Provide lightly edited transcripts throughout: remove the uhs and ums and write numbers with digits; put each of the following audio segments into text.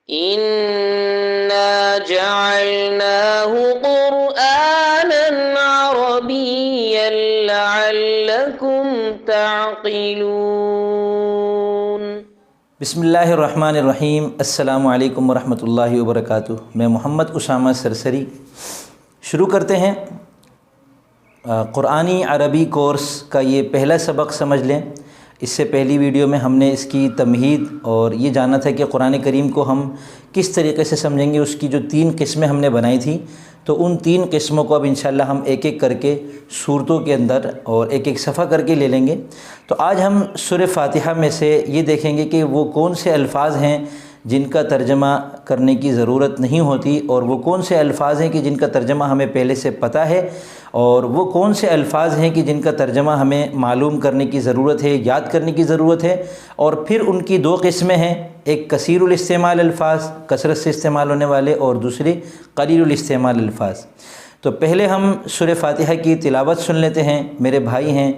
إنا جعلناه قرآنا عربيا لعلكم تعقلون۔ بسم اللہ الرحمن الرحیم۔ السلام علیکم ورحمۃ اللہ وبرکاتہ۔ میں محمد اسامہ سرسری شروع کرتے ہیں قرآنی عربی کورس کا یہ پہلا سبق سمجھ لیں۔ اس سے پہلی ویڈیو میں ہم نے اس کی تمہید اور یہ جانا تھا کہ قرآن کریم کو ہم کس طریقے سے سمجھیں گے، اس کی جو 3 قسمیں ہم نے بنائی تھیں، تو ان 3 قسموں کو اب انشاءاللہ ہم ایک ایک کر کے صورتوں کے اندر اور ایک ایک صفحہ کر کے لے لیں گے۔ تو آج ہم سورہ فاتحہ میں سے یہ دیکھیں گے کہ وہ کون سے الفاظ ہیں جن کا ترجمہ کرنے کی ضرورت نہیں ہوتی، اور وہ کون سے الفاظ ہیں کہ جن کا ترجمہ ہمیں پہلے سے پتہ ہے، اور وہ کون سے الفاظ ہیں کہ جن کا ترجمہ ہمیں معلوم کرنے کی ضرورت ہے، یاد کرنے کی ضرورت ہے۔ اور پھر ان کی 2 قسمیں ہیں، ایک کثیر الاستعمال الفاظ، کثرت سے استعمال ہونے والے، اور دوسری قلیل الاستعمال الفاظ۔ تو پہلے ہم سورہ فاتحہ کی تلاوت سن لیتے ہیں۔ میرے بھائی ہیں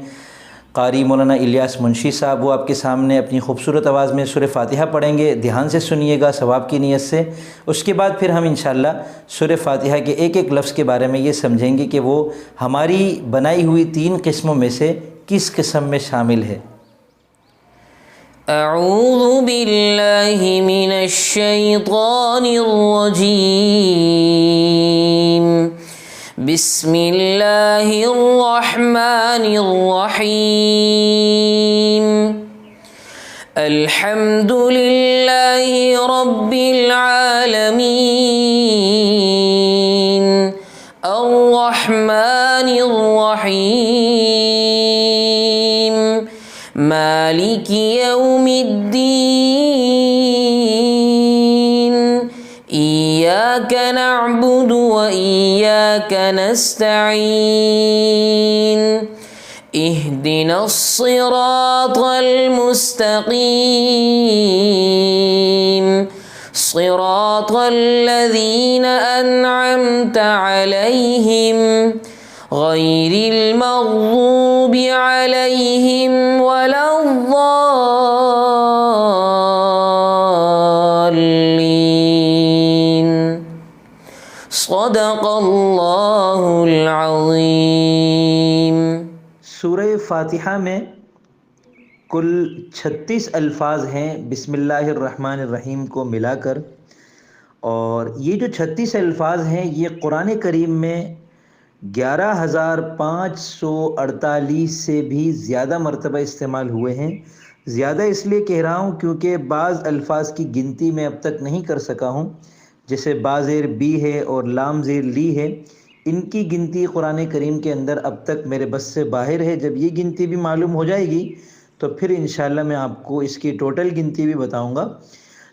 قاری مولانا الیاس منشی صاحب، وہ آپ کے سامنے اپنی خوبصورت آواز میں سورہ فاتحہ پڑھیں گے، دھیان سے سنیے گا ثواب کی نیت سے۔ اس کے بعد پھر ہم انشاءاللہ سورہ فاتحہ کے ایک ایک لفظ کے بارے میں یہ سمجھیں گے کہ وہ ہماری بنائی ہوئی 3 قسموں میں سے کس قسم میں شامل ہے۔ اعوذ باللہ من الشیطان الرجیم، بسم اللہ الرحمن الرحیم، الحمد للہ رب العالمین، الرحمن الرحیم، مالک یوم الدین، إياك نعبد وإياك نستعين، اهدنا الصراط المستقيم، صراط الذين أنعمت عليهم غير المغضوب عليهم ولا الضالين، صدق اللہ العظیم۔ سورہ فاتحہ میں کل 36 الفاظ ہیں بسم اللہ الرحمن الرحیم کو ملا کر، اور یہ جو 36 الفاظ ہیں یہ قرآن کریم میں 11,548 سے بھی زیادہ مرتبہ استعمال ہوئے ہیں۔ زیادہ اس لیے کہہ رہا ہوں کیونکہ بعض الفاظ کی گنتی میں اب تک نہیں کر سکا ہوں، جیسے با زیر بی ہے اور لام زیر لی ہے، ان کی گنتی قرآن کریم کے اندر اب تک میرے بس سے باہر ہے۔ جب یہ گنتی بھی معلوم ہو جائے گی تو پھر انشاءاللہ میں آپ کو اس کی ٹوٹل گنتی بھی بتاؤں گا۔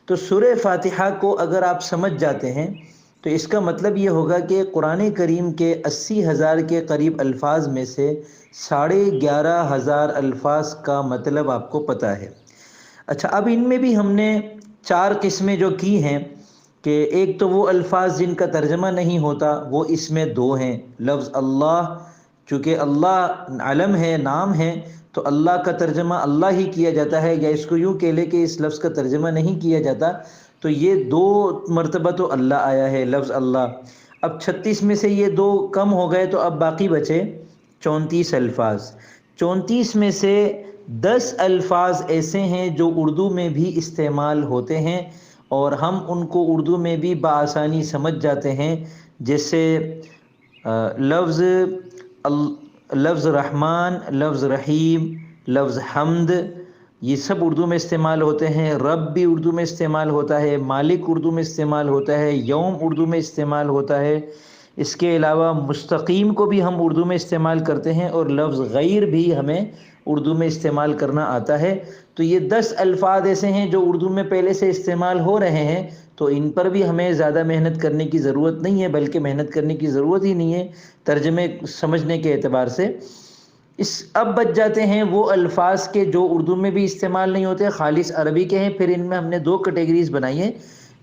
تو سورہ فاتحہ کو اگر آپ سمجھ جاتے ہیں تو اس کا مطلب یہ ہوگا کہ قرآن کریم کے 80,000 کے قریب الفاظ میں سے 11,500 الفاظ کا مطلب آپ کو پتہ ہے۔ اچھا، اب ان میں بھی ہم نے 4 قسمیں جو کی ہیں، کہ ایک تو وہ الفاظ جن کا ترجمہ نہیں ہوتا، وہ اس میں 2 ہیں۔ لفظ اللہ، چونکہ اللہ علم ہے، نام ہے، تو اللہ کا ترجمہ اللہ ہی کیا جاتا ہے، یا اس کو یوں کہہ لے کہ اس لفظ کا ترجمہ نہیں کیا جاتا، تو یہ 2 مرتبہ تو اللہ آیا ہے لفظ اللہ۔ اب 36 میں سے یہ 2 کم ہو گئے تو اب باقی بچے 34 الفاظ۔ 34 میں سے 10 الفاظ ایسے ہیں جو اردو میں بھی استعمال ہوتے ہیں، اور ہم ان کو اردو میں بھی بآسانی سمجھ جاتے ہیں، جیسے لفظ رحمان، لفظ رحیم، لفظ حمد، یہ سب اردو میں استعمال ہوتے ہیں۔ رب بھی اردو میں استعمال ہوتا ہے، مالک اردو میں استعمال ہوتا ہے، یوم اردو میں استعمال ہوتا ہے۔ اس کے علاوہ مستقیم کو بھی ہم اردو میں استعمال کرتے ہیں، اور لفظ غیر بھی ہمیں اردو میں استعمال کرنا آتا ہے۔ تو یہ 10 الفاظ ایسے ہیں جو اردو میں پہلے سے استعمال ہو رہے ہیں، تو ان پر بھی ہمیں زیادہ محنت کرنے کی ضرورت نہیں ہے، بلکہ محنت کرنے کی ضرورت ہی نہیں ہے ترجمے سمجھنے کے اعتبار سے۔ اب بچ جاتے ہیں وہ الفاظ کے جو اردو میں بھی استعمال نہیں ہوتے، خالص عربی کے ہیں۔ پھر ان میں ہم نے 2 کیٹیگریز بنائی ہیں،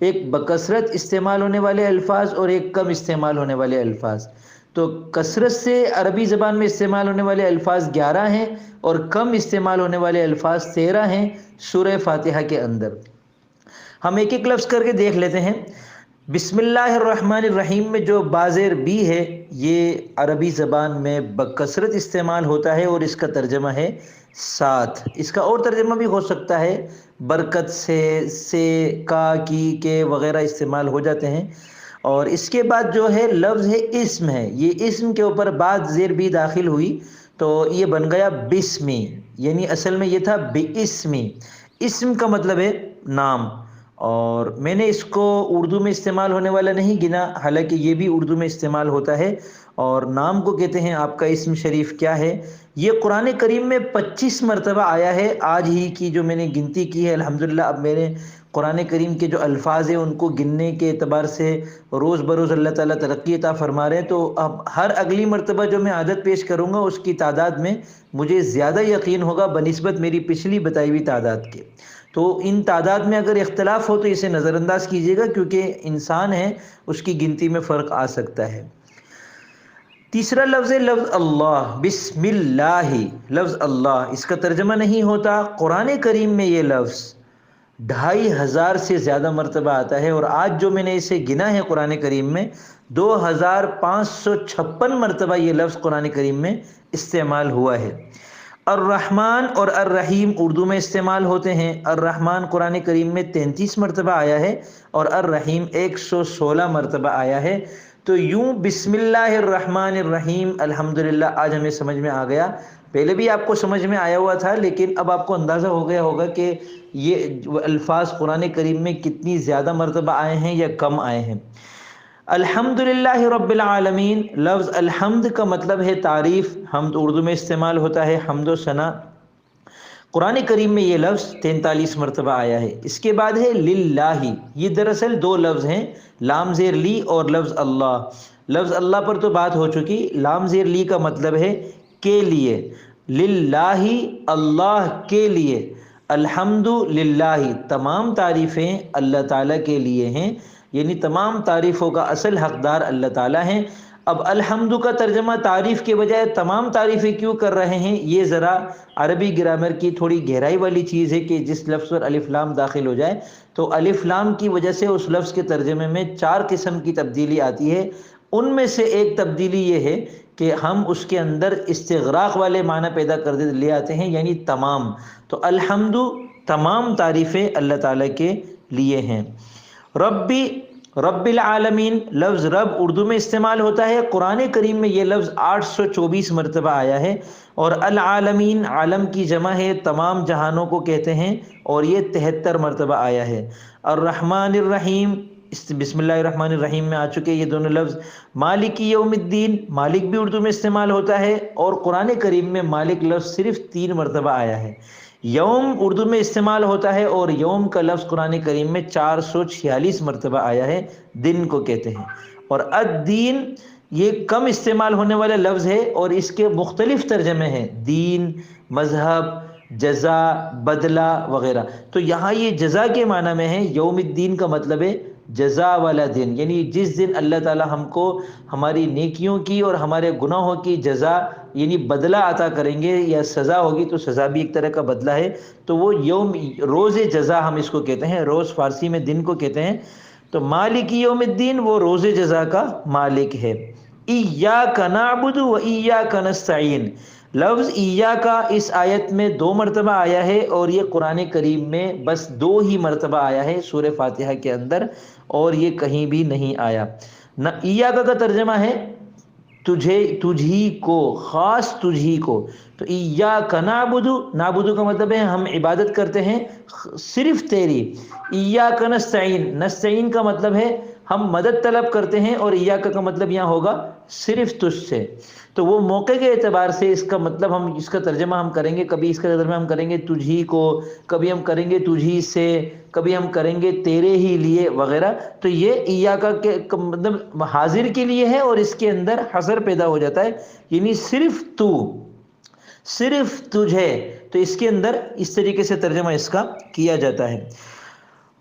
ایک بکثرت استعمال ہونے والے الفاظ اور ایک کم استعمال ہونے والے الفاظ۔ تو کثرت سے عربی زبان میں استعمال ہونے والے الفاظ 11 ہیں، اور کم استعمال ہونے والے الفاظ 13 ہیں سورہ فاتحہ کے اندر۔ ہم ایک ایک لفظ کر کے دیکھ لیتے ہیں۔ بسم اللہ الرحمن الرحیم میں جو بازیر بی ہے یہ عربی زبان میں بکثرت استعمال ہوتا ہے اور اس کا ترجمہ ہے ساتھ۔ اس کا اور ترجمہ بھی ہو سکتا ہے برکت سے کا کی کے وغیرہ استعمال ہو جاتے ہیں۔ اور اس کے بعد جو ہے لفظ ہے اسم ہے، یہ اسم کے اوپر بعد زیر بھی داخل ہوئی تو یہ بن گیا بسمی، یعنی اصل میں یہ تھا باسمی۔ اسم کا مطلب ہے نام، اور میں نے اس کو اردو میں استعمال ہونے والا نہیں گنا، حالانکہ یہ بھی اردو میں استعمال ہوتا ہے، اور نام کو کہتے ہیں آپ کا اسم شریف کیا ہے۔ یہ قرآن کریم میں 25 مرتبہ آیا ہے، آج ہی کی جو میں نے گنتی کی ہے الحمدللہ۔ اب میرے قرآن کریم کے جو الفاظ ہیں ان کو گننے کے اعتبار سے روز بروز اللہ تعالیٰ ترقی عطا فرما رہے ہیں، تو اب ہر اگلی مرتبہ جو میں عادت پیش کروں گا اس کی تعداد میں مجھے زیادہ یقین ہوگا بنسبت میری پچھلی بتائی ہوئی تعداد کے۔ تو ان تعداد میں اگر اختلاف ہو تو اسے نظر انداز کیجیے گا، کیونکہ انسان ہے اس کی گنتی میں فرق آ سکتا ہے۔ تیسرا لفظ ہے لفظ اللہ، بسم اللہ، لفظ اللہ، اس کا ترجمہ نہیں ہوتا۔ قرآن کریم میں یہ لفظ 2500 سے زیادہ مرتبہ آتا ہے، اور آج جو میں نے اسے گنا ہے قرآن کریم میں 2556 مرتبہ یہ لفظ قرآن کریم میں استعمال ہوا ہے۔ الرحمن اور الرحیم اردو میں استعمال ہوتے ہیں۔ الرحمن قرآن کریم میں 33 مرتبہ آیا ہے اور الرحیم 116 مرتبہ آیا ہے۔ تو یوں بسم اللہ الرحمن الرحیم الحمدللہ آج ہمیں سمجھ میں آ گیا، پہلے بھی آپ کو سمجھ میں آیا ہوا تھا لیکن اب آپ کو اندازہ ہو گیا ہوگا کہ یہ الفاظ قرآن کریم میں کتنی زیادہ مرتبہ آئے ہیں یا کم آئے ہیں۔ الحمدللہ رب العالمین، لفظ الحمد کا مطلب ہے تعریف، حمد اردو میں استعمال ہوتا ہے، حمد و ثنا۔ قرآن کریم میں یہ لفظ 43 مرتبہ آیا ہے۔ اس کے بعد ہے للہ، یہ دراصل دو لفظ ہیں، لام زیر لی اور لفظ اللہ۔ لفظ اللہ پر تو بات ہو چکی، لام زیر لی کا مطلب ہے کے لیے، للہ اللہ کے لیے، الحمد للہ تمام تعریفیں اللہ تعالیٰ کے لیے ہیں، یعنی تمام تعریفوں کا اصل حقدار اللہ تعالیٰ ہیں۔ اب الحمد کا ترجمہ تعریف کے بجائے تمام تعریفیں کیوں کر رہے ہیں، یہ ذرا عربی گرامر کی تھوڑی گہرائی والی چیز ہے کہ جس لفظ پر الف لام داخل ہو جائے تو الف لام کی وجہ سے اس لفظ کے ترجمے میں 4 قسم کی تبدیلی آتی ہے۔ ان میں سے ایک تبدیلی یہ ہے کہ ہم اس کے اندر استغراق والے معنی پیدا کر لے آتے ہیں، یعنی تمام۔ تو الحمد تمام تعریفیں اللہ تعالیٰ کے لیے ہیں۔ ربی، رب العالمین، لفظ رب اردو میں استعمال ہوتا ہے، قرآن کریم میں یہ لفظ 824 مرتبہ آیا ہے، اور العالمین عالم کی جمع ہے، تمام جہانوں کو کہتے ہیں، اور یہ 73 مرتبہ آیا ہے۔ الرحمن الرحیم، بسم اللہ الرحمن الرحیم میں آ چکے یہ دونوں لفظ۔ مالک یوم الدین، مالک بھی اردو میں استعمال ہوتا ہے، اور قرآن کریم میں مالک لفظ صرف 3 مرتبہ آیا ہے۔ یوم اردو میں استعمال ہوتا ہے، اور یوم کا لفظ قرآن کریم میں 446 مرتبہ آیا ہے، دن کو کہتے ہیں۔ اور الدین یہ کم استعمال ہونے والا لفظ ہے، اور اس کے مختلف ترجمے ہیں، دین، مذہب، جزا، بدلہ وغیرہ۔ تو یہاں یہ جزا کے معنی میں ہے، یوم الدین کا مطلب ہے جزا والا دن، یعنی جس دن اللہ تعالی ہم کو ہماری نیکیوں کی اور ہمارے گناہوں کی جزا یعنی بدلہ عطا کریں گے، یا سزا ہوگی تو سزا بھی ایک طرح کا بدلہ ہے، تو وہ یوم، روز جزا ہم اس کو کہتے ہیں، روز فارسی میں دن کو کہتے ہیں۔ تو مالک یوم الدین وہ روز جزا کا مالک ہے۔ ایاک نعبد و ایاک نستعین، لفظ ایاک اس آیت میں 2 مرتبہ آیا ہے، اور یہ قرآن کریم میں بس 2 ہی مرتبہ آیا ہے سورہ فاتحہ کے اندر، اور یہ کہیں بھی نہیں آیا۔ ایاک کا ترجمہ ہے تجھے، تجھی کو، خاص تجھی کو۔ تو ایاک نعبد، نعبد کا مطلب ہے ہم عبادت کرتے ہیں صرف تیری۔ ایاک نستعین، نستعین کا مطلب ہے ہم مدد طلب کرتے ہیں، اور ایاک کا مطلب یہاں ہوگا صرف تجھ سے۔ تو وہ موقع کے اعتبار سے اس کا مطلب ہم اس کا ترجمہ ہم کریں گے، کبھی اس کا ترجمہ ہم کریں گے تجھی کو، کبھی ہم کریں گے تجھی سے، کبھی ہم کریں گے تیرے ہی لیے وغیرہ۔ تو یہ ایاک کے مطلب حاضر کے لیے ہے، اور اس کے اندر حصر پیدا ہو جاتا ہے، یعنی صرف تو، صرف تجھے۔ تو اس کے اندر اس طریقے سے ترجمہ اس کا کیا جاتا ہے۔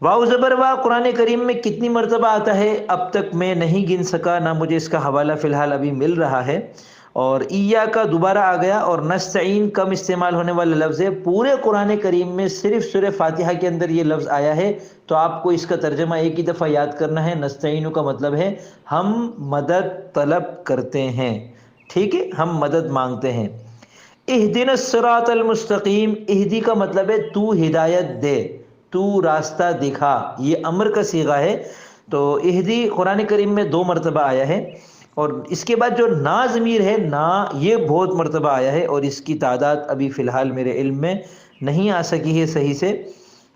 واو زبر وا قرآن کریم میں کتنی مرتبہ آتا ہے اب تک میں نہیں گن سکا، نہ مجھے اس کا حوالہ فی الحال ابھی مل رہا ہے۔ اور ایّا کا دوبارہ آ گیا، اور نستعین کم استعمال ہونے والا لفظ ہے۔ پورے قرآن کریم میں صرف سورہ فاتحہ کے اندر یہ لفظ آیا ہے، تو آپ کو اس کا ترجمہ ایک ہی دفعہ یاد کرنا ہے۔ نستعین کا مطلب ہے ہم مدد طلب کرتے ہیں، ٹھیک ہے، ہم مدد مانگتے ہیں۔ اہدنا الصراط المستقیم، اہدی کا مطلب ہے تو ہدایت دے، تو راستہ دکھا، یہ امر کا صیغہ ہے۔ تو اہدی قرآن کریم میں 2 مرتبہ آیا ہے، اور اس کے بعد جو نا ضمیر ہے، نا، یہ بہت مرتبہ آیا ہے، اور اس کی تعداد ابھی فی الحال میرے علم میں نہیں آ سکی ہے صحیح سے۔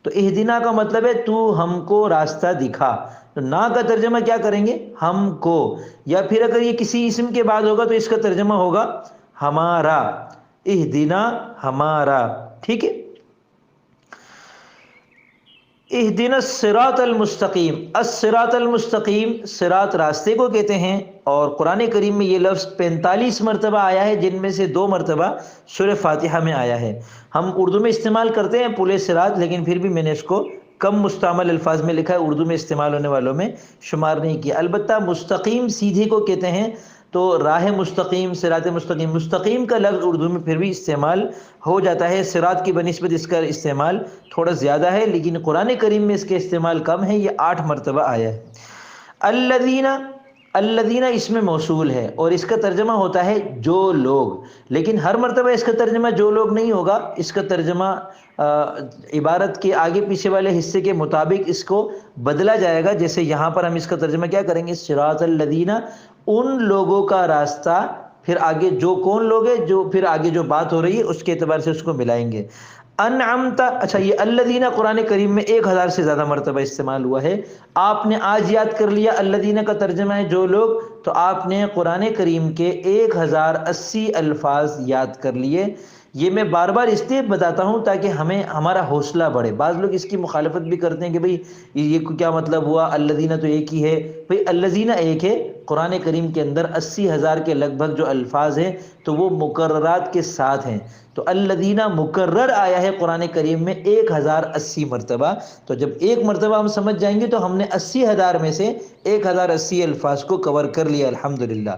تو اہدنا کا مطلب ہے تو ہم کو راستہ دکھا، تو نا کا ترجمہ کیا کریں گے؟ ہم کو، یا پھر اگر یہ کسی اسم کے بعد ہوگا تو اس کا ترجمہ ہوگا ہمارا، اہدنا ہمارا، ٹھیک ہے۔ اہدنا الصراط المستقیم، الصراط المستقیم، صراط راستے کو کہتے ہیں، اور قرآن کریم میں یہ لفظ 45 مرتبہ آیا ہے، جن میں سے 2 مرتبہ سورہ فاتحہ میں آیا ہے۔ ہم اردو میں استعمال کرتے ہیں پورے صراط، لیکن پھر بھی میں نے اس کو کم مستعمل الفاظ میں لکھا ہے، اردو میں استعمال ہونے والوں میں شمار نہیں کیا۔ البتہ مستقیم سیدھے کو کہتے ہیں، تو راہ مستقیم، صراط مستقیم، مستقیم کا لفظ اردو میں پھر بھی استعمال ہو جاتا ہے، صراط کی بنسبت اس کا استعمال تھوڑا زیادہ ہے، لیکن قرآن کریم میں اس کے استعمال کم ہے، یہ 8 مرتبہ آیا ہے۔ الذین، الذین اس میں موصول ہے، اور اس کا ترجمہ ہوتا ہے جو لوگ، لیکن ہر مرتبہ اس کا ترجمہ جو لوگ نہیں ہوگا، اس کا ترجمہ عبارت کے آگے پیچھے والے حصے کے مطابق اس کو بدلا جائے گا۔ جیسے یہاں پر ہم اس کا ترجمہ کیا کریں گے؟ صراط الذین، ان لوگوں کا راستہ، پھر آگے جو کون لوگ ہیں، جو پھر آگے جو بات ہو رہی ہے اس کے اعتبار سے اس کو ملائیں گے۔ انعمت، اچھا یہ الذین قرآن کریم میں 1000 سے زیادہ مرتبہ استعمال ہوا ہے۔ آپ نے آج یاد کر لیا الذین کا ترجمہ ہے جو لوگ، تو آپ نے قرآن کریم کے 1080 الفاظ یاد کر لیے۔ یہ میں بار بار اس لیے بتاتا ہوں تاکہ ہمیں ہمارا حوصلہ بڑھے۔ بعض لوگ اس کی مخالفت بھی کرتے ہیں کہ بھئی یہ کیا مطلب ہوا، الذین تو ایک ہی ہے۔ بھئی الذین ایک ہے، قرآن کریم کے اندر 80,000 کے لگ بھگ جو الفاظ ہیں تو وہ مکررات کے ساتھ ہیں، تو الذین مکرر آیا ہے قرآن کریم میں 1080 مرتبہ۔ تو جب ایک مرتبہ ہم سمجھ جائیں گے تو ہم نے 80,000 میں سے 1080 الفاظ کو کور کر لیا الحمدللہ۔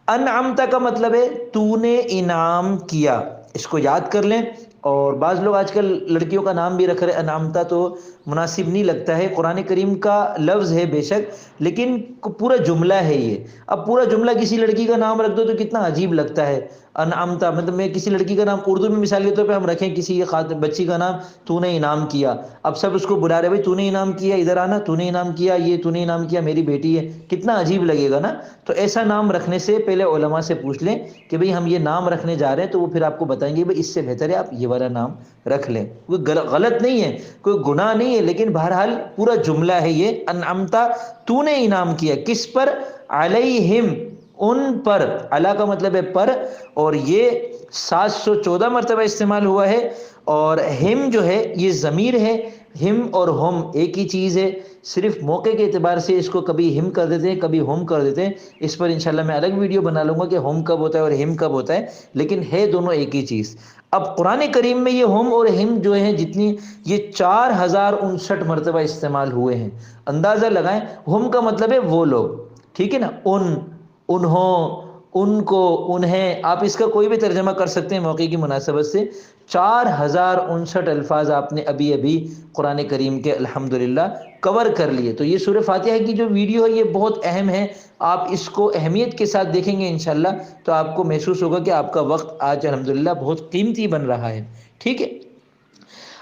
انعمت کا مطلب ہے تو نے انعام کیا، اس کو یاد کر لیں۔ اور بعض لوگ آج کل لڑکیوں کا نام بھی رکھ رہے، انعمتا تو مناسب نہیں لگتا ہے، قرآن کریم کا لفظ ہے بے شک، لیکن پورا جملہ ہے یہ۔ اب پورا جملہ کسی لڑکی کا نام رکھ دو تو کتنا عجیب لگتا ہے۔ انعمتا مطلب میں کسی لڑکی کا نام اردو میں مثال کے طور پہ ہم رکھیں کسی بچی کا نام، تو نے انعام کیا، اب سب اس کو بلا رہے، بھائی تو نے انعام کیا، ادھر آنا، تو نے انعام کیا، یہ تو نے انعام کیا، میری بیٹی ہے، کتنا عجیب لگے گا نا۔ تو ایسا نام رکھنے سے پہلے علماء سے پوچھ لیں کہ بھئی ہم یہ نام رکھنے جا رہے ہیں، تو وہ پھر آپ کو بتائیں گے بھئی اس سے بہتر ہے آپ یہ والا نام رکھ لیں۔ کوئی غلط نہیں ہے، کوئی گناہ نہیں ہے، لیکن بہرحال پورا جملہ ہے یہ۔ انعمتا، تو نے انعام کیا، کس پر؟ علیہم، ان پر، علی کا مطلب ہے پر، اور یہ 714 مرتبہ استعمال ہوا ہے۔ اور ہم جو ہے یہ ضمیر ہے، ہم اور ہم ایک ہی چیز ہے، صرف موقع کے اعتبار سے اس کو کبھی ہم کر دیتے ہیں کبھی ہم کر دیتے ہیں۔ اس پر انشاءاللہ میں الگ ویڈیو بنا لوں گا کہ ہم کب ہوتا ہے اور ہم کب ہوتا ہے، لیکن ہے دونوں ایک ہی چیز۔ اب قرآن کریم میں یہ ہم اور ہم جو ہیں جتنی، یہ 4059 مرتبہ استعمال ہوئے ہیں۔ اندازہ لگائیں، ہم کا مطلب ہے وہ لوگ، ٹھیک ہے نا، ان، انہوں، ان کو، انہیں، آپ اس کا کوئی بھی ترجمہ کر سکتے ہیں موقع کی مناسبت سے۔ 4059 الفاظ آپ نے ابھی ابھی قرآن کریم کے الحمدللہ کور کر لیے۔ تو یہ سورہ فاتحہ کی جو ویڈیو ہے یہ بہت اہم ہے، آپ اس کو اہمیت کے ساتھ دیکھیں گے انشاءاللہ تو آپ کو محسوس ہوگا کہ آپ کا وقت آج الحمدللہ بہت قیمتی بن رہا ہے، ٹھیک ہے۔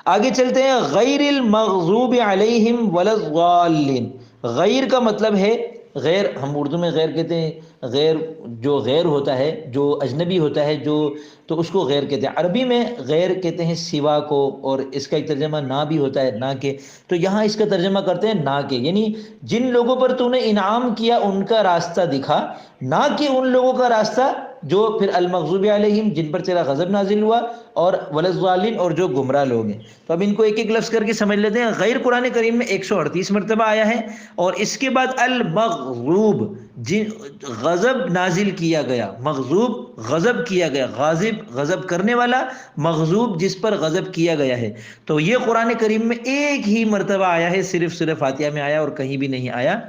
آگے چلتے ہیں، غیر المغضوب علیہم ولا الضالین۔ غیر کا مطلب ہے غیر، ہم اردو میں غیر کہتے ہیں، غیر جو غیر ہوتا ہے، جو اجنبی ہوتا ہے، جو، تو اس کو غیر کہتے ہیں۔ عربی میں غیر کہتے ہیں سوا کو، اور اس کا ایک ترجمہ نہ بھی ہوتا ہے، نہ کے، تو یہاں اس کا ترجمہ کرتے ہیں نہ کے، یعنی جن لوگوں پر تو نے انعام کیا ان کا راستہ دکھا، نہ کہ ان لوگوں کا راستہ جو پھر المغضوب علیہم جن پر تیرا غضب نازل ہوا، اور ولا الضالین اور جو گمراہ لوگ ہیں۔ تو اب ان کو ایک ایک لفظ کر کے سمجھ لیتے ہیں۔ غیر قرآن کریم میں 138 مرتبہ آیا ہے، اور اس کے بعد المغضوب، غضب نازل کیا گیا، مغضوب غضب کیا گیا، غاضب غضب کرنے والا، مغضوب جس پر غضب کیا گیا ہے۔ تو یہ قرآن کریم میں ایک ہی مرتبہ آیا ہے، صرف سورہ فاتحہ میں آیا اور کہیں بھی نہیں آیا۔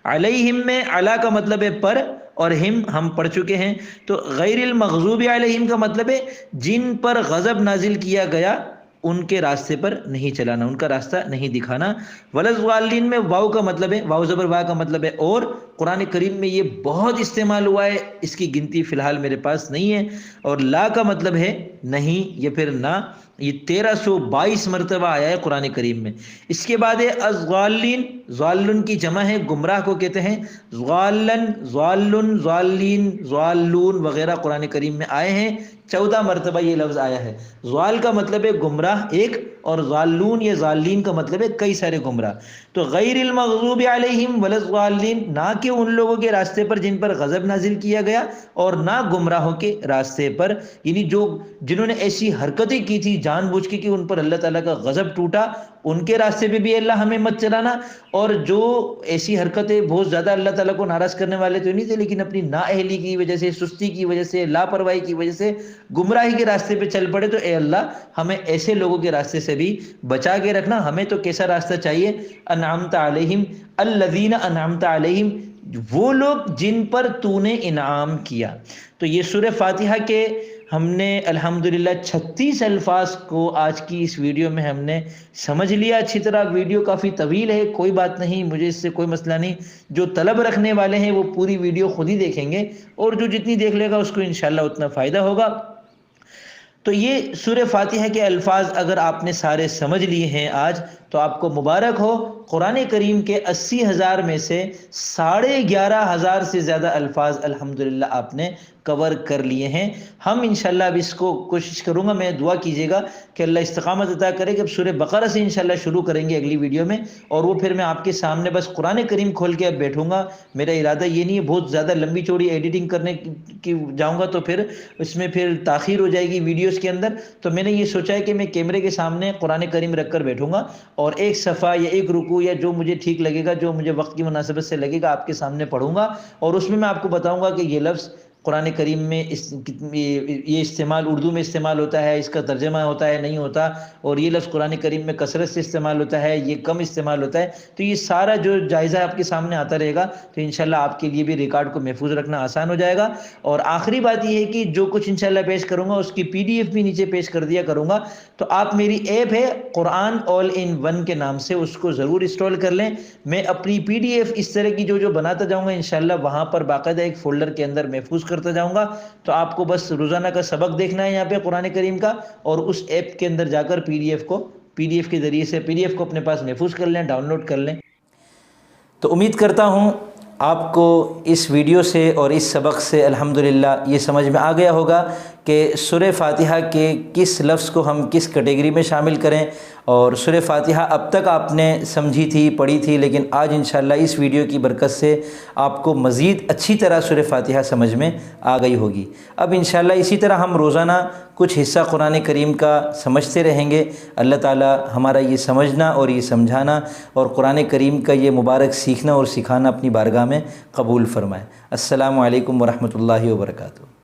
علیہم میں علا کا مطلب ہے پر، اور ہم پڑھ چکے ہیں۔ تو غیر المغضوب علیہم کا مطلب ہے جن پر غضب نازل کیا گیا ان کے راستے پر نہیں چلانا، ان کا راستہ نہیں دکھانا۔ ولضالین میں واو کا مطلب ہے، واو زبر وا کا مطلب ہے اور قرآن کریم میں یہ بہت استعمال ہوا ہے، اس کی گنتی فی الحال میرے پاس نہیں ہے۔ اور لا کا مطلب ہے نہیں یا پھر نہ، یہ 1322 مرتبہ آیا ہے قرآن کریم میں۔ اس کے بعد ہے الضالین، ضالن کی جمع ہے، گمراہ کو کہتے ہیں ضالن، ضالن، ضالین، ضالون وغیرہ قرآن کریم میں آئے ہیں، 14 مرتبہ یہ لفظ آیا ہے۔ ضال کا مطلب ہے گمراہ ایک، اور ضالون یا ضالین کا مطلب ہے کئی سارے گمراہ۔ تو غیر المغضوب علیہم ولا الضالین، نہ کہ ان لوگوں کے راستے پر جن پر غضب نازل کیا گیا، اور نہ گمراہوں کے راستے پر، یعنی جنہوں نے ایسی حرکتیں کی تھی جان بوجھ کے کہ ان پر اللہ تعالیٰ کا غضب ٹوٹا، ان کے راستے پہ بھی اللہ ہمیں مت چلانا۔ اور جو ایسی حرکتیں بہت زیادہ اللہ تعالیٰ کو ناراض کرنے والے تو نہیں تھے، لیکن اپنی نااہلی کی وجہ سے، سستی کی وجہ سے، لاپرواہی کی وجہ سے گمراہی کے راستے پہ چل پڑے، تو اے اللہ ہمیں ایسے لوگوں کے راستے سے بھی بچا کے رکھنا۔ ہمیں تو کیسا راستہ چاہیے؟ انعمت علیہم، الذین انعمت علیہم، وہ لوگ جن پر تو نے انعام کیا۔ تو یہ سورہ فاتحہ کے ہم نے الحمدللہ 36 الفاظ کو آج کی اس ویڈیو میں ہم نے سمجھ لیا اچھی طرح۔ ویڈیو کافی طویل ہے، کوئی بات نہیں، مجھے اس سے کوئی مسئلہ نہیں۔ جو طلب رکھنے والے ہیں وہ پوری ویڈیو خود ہی دیکھیں گے، اور جو جتنی دیکھ لے گا اس کو انشاءاللہ اتنا فائدہ ہوگا۔ تو یہ سورہ فاتحہ کے الفاظ اگر آپ نے سارے سمجھ لیے ہیں آج، تو آپ کو مبارک ہو۔ قرآن کریم کے 80,000 میں سے 11,500 سے زیادہ الفاظ الحمدللہ آپ نے کور کر لیے ہیں۔ ہم انشاءاللہ اب اس کو کوشش کروں گا، میں دعا کیجیے گا کہ اللہ استقامت عطا کرے کہ اب سورہ بقرہ سے انشاءاللہ شروع کریں گے اگلی ویڈیو میں، اور وہ پھر میں آپ کے سامنے بس قرآن کریم کھول کے اب بیٹھوں گا۔ میرا ارادہ یہ نہیں ہے بہت زیادہ لمبی چوڑی ایڈیٹنگ کرنے کی جاؤں گا تو پھر اس میں پھر تاخیر ہو جائے گی ویڈیوز کے اندر۔ تو میں نے یہ سوچا ہے کہ میں کیمرے کے سامنے قرآن کریم رکھ کر بیٹھوں گا، اور ایک صفحہ یا ایک رکوع یا جو مجھے ٹھیک لگے گا، جو مجھے وقت کی مناسبت سے لگے گا، آپ کے سامنے پڑھوں گا، اور اس میں میں آپ کو بتاؤں گا کہ یہ لفظ قرآن کریم میں یہ استعمال اردو میں استعمال ہوتا ہے، اس کا ترجمہ ہوتا ہے نہیں ہوتا، اور یہ لفظ قرآن کریم میں کثرت سے استعمال ہوتا ہے، یہ کم استعمال ہوتا ہے۔ تو یہ سارا جو جائزہ آپ کے سامنے آتا رہے گا، تو انشاءاللہ آپ کے لیے بھی ریکارڈ کو محفوظ رکھنا آسان ہو جائے گا۔ اور آخری بات یہ ہے کہ جو کچھ انشاءاللہ پیش کروں گا اس کی PDF بھی نیچے پیش کر دیا کروں گا، تو آپ میری ایپ ہے قرآن آل ان ون کے نام سے، اس کو ضرور انسٹال کر لیں۔ میں اپنی PDF اس طرح کی جو بناتا جاؤں گا انشاءاللہ وہاں پر باقاعدہ ایک فولڈر کے اندر محفوظ کرتا جاؤں گا۔ تو آپ کو بس روزانہ کا سبق دیکھنا ہے یہاں پہ قرآن کریم کا، اور اس ایپ کے اندر جا کر PDF کے ذریعے سے PDF کو اپنے پاس محفوظ کر لیں، ڈاؤن لوڈ کر لیں۔ تو امید کرتا ہوں آپ کو اس ویڈیو سے اور اس سبق سے الحمدللہ یہ سمجھ میں آ گیا ہوگا کہ سورہ فاتحہ کے کس لفظ کو ہم کس کیٹیگری میں شامل کریں۔ اور سورہ فاتحہ اب تک آپ نے سمجھی تھی، پڑھی تھی، لیکن آج انشاءاللہ اس ویڈیو کی برکت سے آپ کو مزید اچھی طرح سورہ فاتحہ سمجھ میں آ گئی ہوگی۔ اب انشاءاللہ اسی طرح ہم روزانہ کچھ حصہ قرآن کریم کا سمجھتے رہیں گے۔ اللہ تعالی ہمارا یہ سمجھنا اور یہ سمجھانا اور قرآن کریم کا یہ مبارک سیکھنا اور سکھانا اپنی بارگاہ میں قبول فرمائے۔ السلام علیکم ورحمۃ اللہ وبرکاتہ۔